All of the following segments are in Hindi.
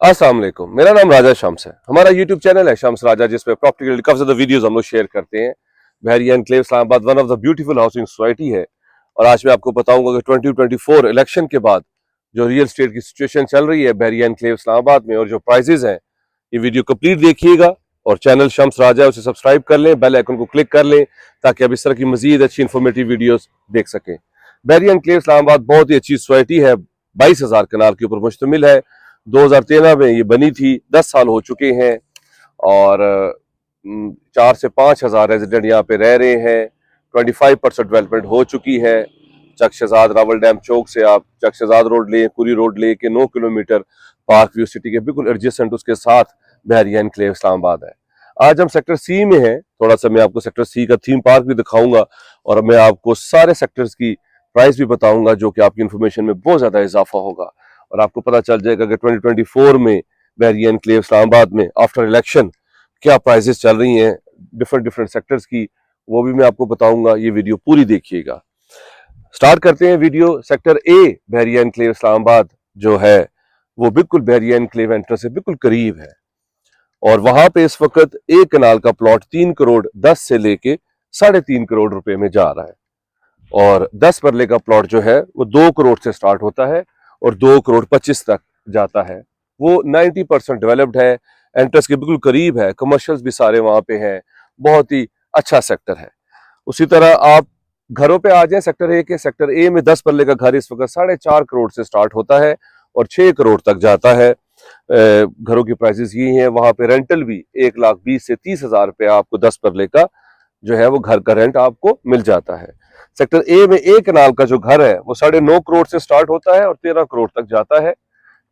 अस्सलाम वालेकुम। मेरा नाम राजा शम्स है। हमारा यूट्यूब चैनल है शम्स राजा, जिसमें प्रॉपर्टी काफी ज्यादा वीडियोस हम लोग शेयर करते हैं। Bahria Enclave Islamabad one of the beautiful housing society है। और आज मैं आपको बताऊंगा कि 2024 इलेक्शन के बाद जो रियल स्टेट की सिचुएशन चल रही है बहरिया एनक्लेव इस्लामाबाद में और जो प्राइजेस हैं, ये वीडियो कंप्लीट देखिएगा। और चैनल शम्स राजा है उसे सब्सक्राइब कर लें, बेल आइकन को क्लिक कर लें ताकि आप इस तरह की मजीद अच्छी इन्फॉर्मेटिव वीडियोस देख सकें। बहरिया एनक्लेव इस्लामाबाद बहुत ही अच्छी सोसाइटी है, 22,000 कनाल के ऊपर मुश्तमिल है। 2013 में ये बनी थी, 10 साल हो चुके हैं और 4 से 5,000 रेजिडेंट यहाँ पे रह रहे हैं। 25% डेवलपमेंट हो चुकी है। चक शहजाद रावल डैम चौक से आप चक शहजाद रोड ले, कुरी रोड ले के 9 किलोमीटर पार्क व्यू सिटी के बिल्कुल एडजेसेंट उसके साथ बहरिया एनक्लेव इस्लामाबाद है। आज हम सेक्टर सी में हैं। थोड़ा सा मैं आपको सेक्टर सी का थीम पार्क भी दिखाऊंगा और मैं आपको सारे सेक्टर्स की प्राइस भी बताऊंगा, जो कि आपकी इंफॉर्मेशन में बहुत ज्यादा इजाफा होगा और आपको पता चल जाएगा कि 2024 में बहरिया एनक्लेव इस्लामाबाद में आफ्टर इलेक्शन क्या प्राइसेस चल रही हैं डिफरेंट सेक्टर्स की, वो भी मैं आपको बताऊंगा। ये वीडियो पूरी देखिएगा। स्टार्ट करते हैं video. Sector A Bahria Enclave Islamabad जो है वो बिल्कुल बहरिया एनक्लेव एंट्रेंस से बिल्कुल करीब है और वहां पे इस वक्त एक कनाल का प्लॉट 3 करोड़ 10 से लेके 3.5 करोड़ रुपए में जा रहा है और 10 मरले का प्लॉट जो है वो 2 करोड़ से स्टार्ट होता है और 2 करोड़ 25 तक जाता है। वो 90% डेवलप्ड है, एंट्रेंस के बिल्कुल करीब है, कमर्शियल्स भी सारे वहां पे हैं। बहुत ही अच्छा सेक्टर है। उसी तरह आप घरों पे आ जाएं सेक्टर ए के। सेक्टर ए में 10 मरले का घर इस वक्त 4.5 करोड़ से स्टार्ट होता है और 6 करोड़ तक जाता है। घरों की प्राइसेस ये हैं। वहां पे रेंटल भी 1,20,000 से 30,000 रुपये आपको 10 मरले का जो है वो घर का रेंट आपको मिल जाता है। सेक्टर ए में एक कनाल का जो घर है वो 9.5 करोड़ से स्टार्ट होता है और 13 करोड़ तक जाता है।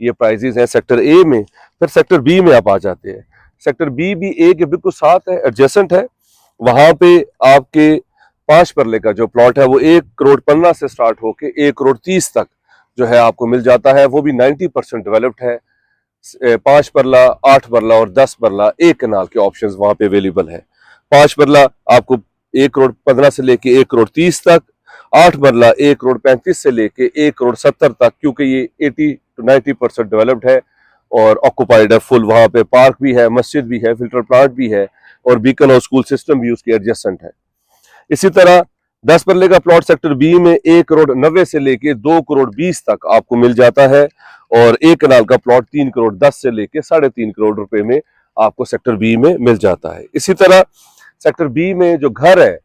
ये प्राइजेस हैं सेक्टर ए में। फिर सेक्टर बी में आप आ जाते हैं। सेक्टर बी भी ए के बिल्कुल साथ है, एडजेसेंट है। वहां पे आपके 5 मरले का जो प्लॉट है वो 1 करोड़ 15 से स्टार्ट होके 1 करोड़ 30 तक जो है आपको मिल जाता है। वो भी 90% डेवलप्ड है। 5 मरला, 8 मरला और 10 मरला एक कनाल के ऑप्शंस वहां पे अवेलेबल है। 5 मरला आपको 1 करोड़ 15 से लेके 1 करोड़ 30 तक, 8 मरला 1 करोड़ 35 से लेके 1 करोड़ 70 तक, क्योंकि ये 80 to 90% डेवलप्ड है और ऑक्युपाइड है फुल। वहां पे पार्क भी है, मस्जिद भी है, फिल्टर प्लांट भी है और बीकन और स्कूल सिस्टम भी उसके एडजेसेंट है। इसी तरह 10 मरले का प्लॉट सेक्टर बी में 1 करोड़ 90 से लेके 2 करोड़ 20 तक आपको मिल जाता है और एक कनाल का प्लॉट 3 करोड़ 10 से लेके 3.5 करोड़ रुपए में आपको सेक्टर बी में मिल जाता है। इसी तरह सेक्टर बी में जो घर है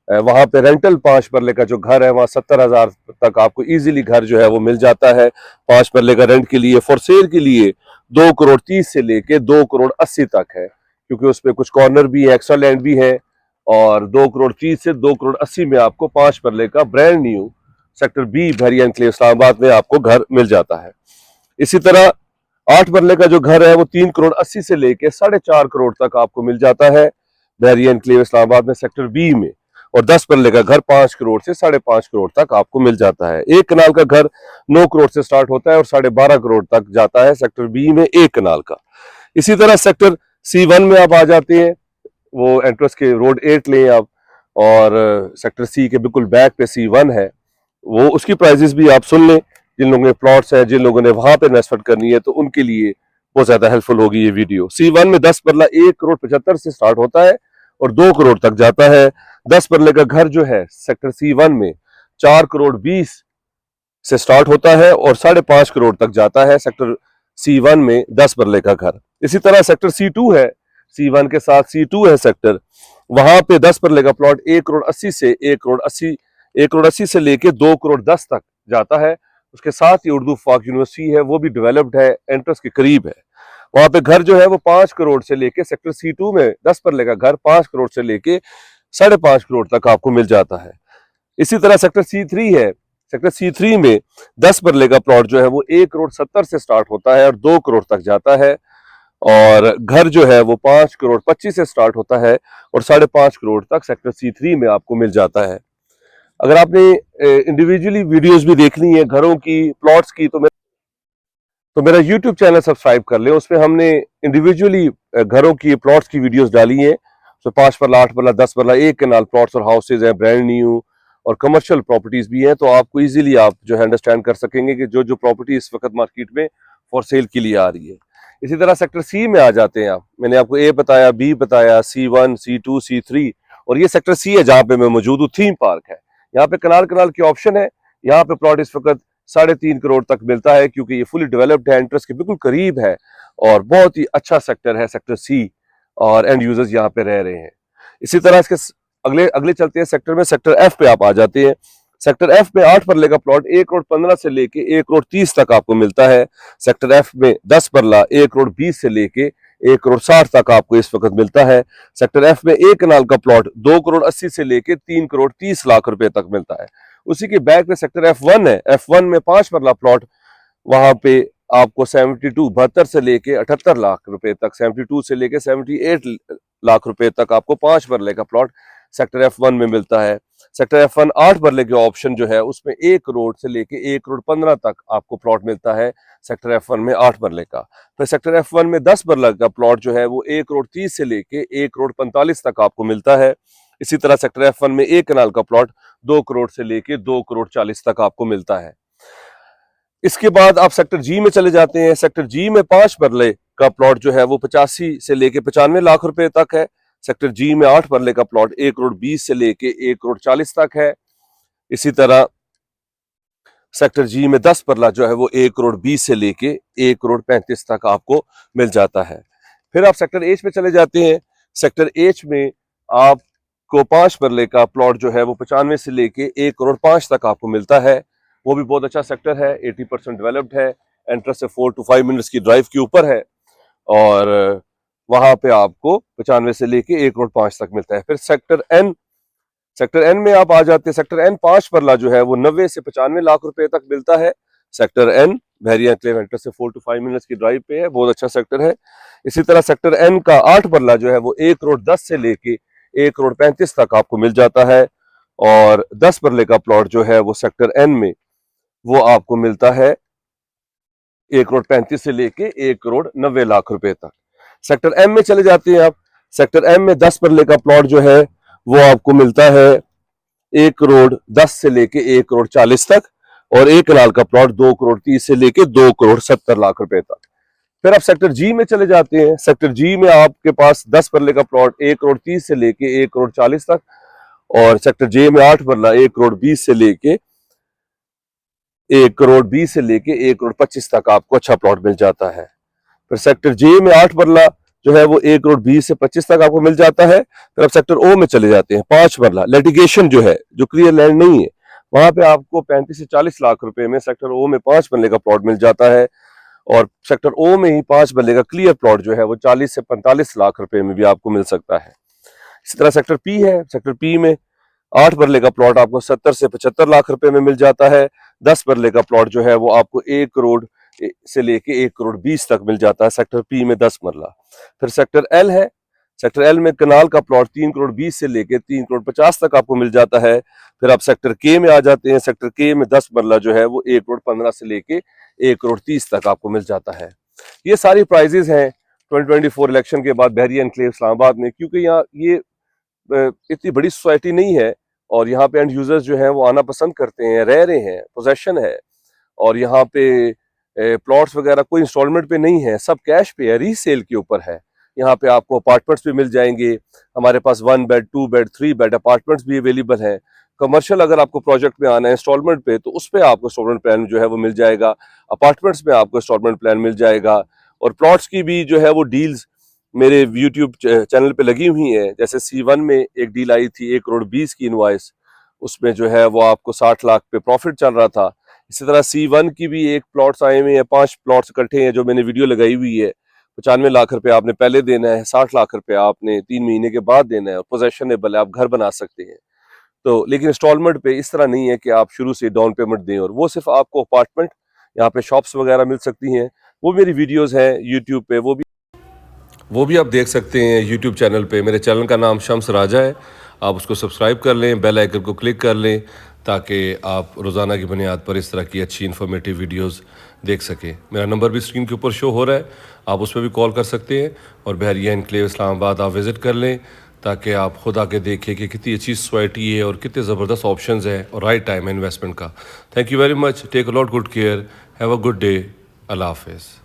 वहां पे रेंटल 5 मरले का जो घर है वहां 70,000 तक आपको इजीली घर जो है वो मिल जाता है। 5 मरले का रेंट के लिए, फॉर सेल के लिए 2 करोड़ 30 से लेके 2 करोड़ 80 तक है, क्योंकि उसमें कुछ कॉर्नर भी है, एक्स्ट्रा लैंड भी है। और 2 करोड़ 30 से 2 करोड़ 80 में आपको 5 मरले का ब्रांड न्यू सेक्टर बी बहरिया एनक्लेव इस्लामाबाद में आपको घर मिल जाता है। इसी तरह 8 मरले का जो घर है वो 3 करोड़ 80 से लेके 4.5 करोड़ तक आपको मिल जाता है बहरिया एनक्लेव इस्लामाबाद में सेक्टर बी में। और 10 मरले का घर 5 करोड़ से 5.5 करोड़ तक आपको मिल जाता है। एक कनाल का घर 9 करोड़ से स्टार्ट होता है और 12.5 करोड़ तक जाता है सेक्टर बी में एक कनाल का। इसी तरह सेक्टर C1 में आप आ जाते हैं। वो एंट्रेंस के रोड 8 लें आप और सेक्टर सी के बिल्कुल बैक पे C1 है। वो उसकी प्राइजेस भी आप सुन लें। जिन लोगों ने प्लॉट्स है, जिन लोगों ने वहां पे इन्वेस्टमेंट करनी है, तो उनके लिए बहुत ज्यादा हेल्पफुल होगी ये वीडियो। C1 में 10 मरला 1 करोड़ 75 से स्टार्ट होता है और 2 करोड़ तक जाता है। 10 मरले का घर जो है सेक्टर C1 में 4 करोड़ 20 से स्टार्ट होता है और 5.5 करोड़ तक जाता है सेक्टर C1 में 10 मरले का घर। इसी तरह सेक्टर C2 है, C1 के साथ C2 है सेक्टर। वहां पे 10 मरले का प्लॉट 1 करोड़ 80 से 1 करोड़ 80 से लेके 2 करोड़ 10 तक जाता है। उसके साथ ही उर्दू फाक यूनिवर्सिटी है, वो भी डेवलप्ड है, एंट्रेंस के करीब है। वहां पे घर जो है वो 5 करोड़ से लेके सेक्टर C2 में 10 मरले का घर 5 करोड़ से लेके 5.5 करोड़ तक आपको मिल जाता है। इसी तरह सेक्टर C3 है। सेक्टर C3 में 10 मरले का प्लॉट जो है वो 1 करोड़ 70 से स्टार्ट होता है और 2 करोड़ तक जाता है और घर जो है वो 5 करोड़ 25 से स्टार्ट होता है और 5.5 करोड़ तक सेक्टर C3 में आपको मिल जाता है। अगर आपने इंडिविजुअली वीडियोस भी देखनी है घरों की, प्लॉट्स की, तो मेरा यूट्यूब चैनल सब्सक्राइब कर लें। उसमें हमने इंडिविजुअली घरों की, प्लॉट्स की वीडियोस डाली हैं। तो 5 मरला, 8 मरला, 10 मरला एक कनाल प्लॉट्स और हाउसेज हैं, ब्रांड न्यू और कमर्शियल प्रॉपर्टीज भी हैं। तो आपको इजीली आप जो है अंडरस्टैंड कर सकेंगे कि जो जो प्रॉपर्टी इस वक्त मार्केट में फॉर सेल के लिए आ रही है। इसी तरह सेक्टर सी में आ जाते हैं आप। मैंने आपको ए बताया, बी बताया, C1, C2, C3 और ये सेक्टर सी है जहां पे मैं मौजूद हूँ। थीम पार्क है, यहाँ पे कनाल कनाल की ऑप्शन है। यहाँ पे प्लॉट इस वक्त 3.5 करोड़ तक मिलता है क्योंकि ये फुली डेवलप्ड है, इंटरेस्ट के बिल्कुल करीब है और बहुत ही अच्छा सेक्टर है सेक्टर सी और एंड यूजर्स यहाँ पे रह रहे हैं। इसी तरह इसके अगले अगले चलते हैं सेक्टर में। सेक्टर एफ पे आप आ जाते हैं। सेक्टर एफ में 8 परले का प्लॉट 1 करोड़ 15 से लेके 1 करोड़ 30 तक आपको मिलता है। सेक्टर एफ में 10 परला 1 करोड़ 20 से लेके 1 करोड़ 60 तक आपको इस वक्त मिलता है। सेक्टर एफ में 1 कनाल का प्लॉट 2 करोड़ 80 से लेके 3 करोड़ 30 लाख रुपए तक मिलता है। उसी के बैक में सेक्टर F1 है। F1 में 5 परला प्लॉट, वहां पे आपको 72 से लेके 78 लाख रुपए तक, 72 से लेके 78 लाख रुपए तक आपको 5 परले का प्लॉट सेक्टर F1 में मिलता है। सेक्टर F1 8 परले के ऑप्शन जो है उसमें 1 करोड़ से लेके 1 करोड़ 15 तक आपको प्लॉट मिलता है सेक्टर F1 में 8 परले का। फिर सेक्टर F1 में 10 परले का प्लॉट जो है वो 1 करोड़ 30 से लेके 1 करोड़ 45 तक आपको मिलता है। इसी तरह सेक्टर F1 में 1 कनाल का प्लॉट 2 करोड़ से लेके 2 करोड़ 40 तक आपको मिलता है। इसके बाद आप सेक्टर जी में चले जाते हैं। सेक्टर जी में 5 परले का प्लॉट जो है वो 85 से लेके 95 लाख रुपए तक है। सेक्टर जी में 8 परले का प्लॉट 1 करोड़ 20 से लेके 1 करोड़ 40 तक है। इसी तरह सेक्टर जी में 10 परला जो है वो 1 करोड़ 20 से लेके 1 करोड़ 35 तक आपको मिल जाता है। फिर आप सेक्टर एच में चले जाते हैं। सेक्टर एच में आपको 5 परले का प्लॉट जो है वो 95 से लेके 1 करोड़ 5 तक आपको मिलता है। वो भी बहुत अच्छा सेक्टर है, 80% डेवलप्ड है, एंट्रेंस से 4 to 5 मिनट्स की ड्राइव के ऊपर है और वहां पे आपको 95 से लेके 1 करोड़ 5 तक मिलता है। फिर सेक्टर एन में आप आ जाते हैं। सेक्टर एन 5 परला जो है वो 90 से 95 लाख रुपए तक मिलता है। सेक्टर एन बहरिया एनक्लेव एंट्रेंस से 4 to 5 मिनट्स की ड्राइव पे है, बहुत अच्छा सेक्टर है। इसी तरह सेक्टर एन का 8 परला जो है वो 1 करोड़ 10 से लेके 1 करोड़ 35 तक आपको मिल जाता है और 10 परले का प्लॉट जो है वो सेक्टर एन में वो आपको मिलता है 1 करोड़ 35 से लेके 1 करोड़ 90 लाख रुपए तक। सेक्टर एम में चले जाते हैं आप। सेक्टर एम में 10 परले का प्लॉट जो है वो आपको मिलता है 1 करोड़ 10 से लेके 1 करोड़ 40 तक और 1 कनाल का प्लॉट 2 करोड़ 30 से लेके 2 करोड़ 70 लाख रुपए तक। फिर आप सेक्टर जी में चले जाते हैं। सेक्टर जी में आपके पास 10 परले का प्लॉट 1 करोड़ 30 से लेके 1 करोड़ 40 तक और सेक्टर जे में 8 परला 1 करोड़ 20 से लेके 1 करोड़ 20 से लेके 1 करोड़ 25 तक आपको अच्छा प्लॉट मिल जाता है। फिर सेक्टर जे में 8 परला जो है वो 1 करोड़ 20 से 25 तक आपको मिल जाता है। फिर आप सेक्टर ओ में चले जाते हैं। 5 परला लिटिगेशन जो है, जो क्लियर लैंड नहीं है, वहां पे आपको 35 से 40 लाख रुपए में सेक्टर ओ में 5 परले का प्लॉट मिल जाता है और सेक्टर ओ में ही 5 परले का क्लियर प्लॉट जो है वो 40 से 45 लाख रुपए में भी आपको मिल सकता है। इसी तरह सेक्टर पी है। सेक्टर पी में 8 परले का प्लॉट आपको 70 से 75 लाख रुपए में मिल जाता है। 10 परले का प्लॉट जो है वो आपको 1 करोड़ से लेके 1 करोड़ 20 तक मिल जाता है सेक्टर पी में 10 मरला। फिर सेक्टर एल है। सेक्टर एल में कनाल का प्लॉट 3 करोड़ 20 से लेके 3 करोड़ 50 तक आपको मिल जाता है। फिर आप सेक्टर के में आ जाते हैं। सेक्टर के में 10 मरला जो है वो 1 करोड़ 15 से लेके 1 करोड़ 30 तक आपको मिल जाता है। ये सारी प्राइजेस हैं 2024 इलेक्शन के बाद बहरिया एनक्लेव इस्लामाबाद में, क्योंकि यहाँ ये इतनी बड़ी सोसाइटी नहीं है और यहाँ पे एंड यूजर्स जो हैं वो आना पसंद करते हैं, रह रहे हैं, पोजेशन है और यहाँ पे प्लॉट्स वगैरह कोई इंस्टॉलमेंट पे नहीं है, सब कैश पे है, रीसेल के ऊपर है। यहाँ पे आपको अपार्टमेंट्स भी मिल जाएंगे। हमारे पास 1 बेड 2 बेड 3 बेड अपार्टमेंट्स भी अवेलेबल हैं। कमर्शियल अगर आपको प्रोजेक्ट में आना है इंस्टॉलमेंट पे तो उस पर आपको इंस्टॉलमेंट प्लान जो है वो मिल जाएगा। अपार्टमेंट्स में आपको इंस्टॉलमेंट प्लान मिल जाएगा और प्लॉट्स की भी जो है वो डील्स मेरे यूट्यूब चैनल पे लगी हुई है। जैसे C1 में एक डील आई थी 1 करोड़ 20 की इनवॉइस, उसमें जो है वो आपको 60 लाख पे प्रॉफिट चल रहा था। इसी तरह C1 की भी एक प्लॉट्स आए हुए हैं, 5 प्लॉट्स इकट्ठे हैं जो मैंने वीडियो लगाई हुई है। 95 लाख रुपए आपने पहले देना है, 60 लाख रुपए आपने 3 महीने के बाद देना है और पोजेशनेबल है, आप घर बना सकते हैं। तो लेकिन इंस्टॉलमेंट पे इस तरह नहीं है कि आप शुरू से डाउन पेमेंट दें और वो सिर्फ आपको अपार्टमेंट, यहाँ पे शॉप्स वगैरह मिल सकती हैं। वो मेरी वीडियोस हैं यूट्यूब पे, वो भी आप देख सकते हैं यूट्यूब चैनल पे। मेरे चैनल का नाम शम्स राजा है, आप उसको सब्सक्राइब कर लें, बेल आइकन को क्लिक कर लें ताकि आप रोज़ाना की बुनियाद पर इस तरह की अच्छी इन्फॉर्मेटिव वीडियोस देख सकें। मेरा नंबर भी स्क्रीन के ऊपर शो हो रहा है, आप उस पर भी कॉल कर सकते हैं और बहरिया एनक्लेव इस्लामाबाद आप विज़िट कर लें ताकि आप खुद आके देखें कि कितनी अच्छी सोसाइटी है और कितने ज़बरदस्त ऑप्शंस हैं और राइट टाइम है इन्वेस्टमेंट का। Thank you very much, take a lot good care, have a good day, अल्लाह हाफिज़।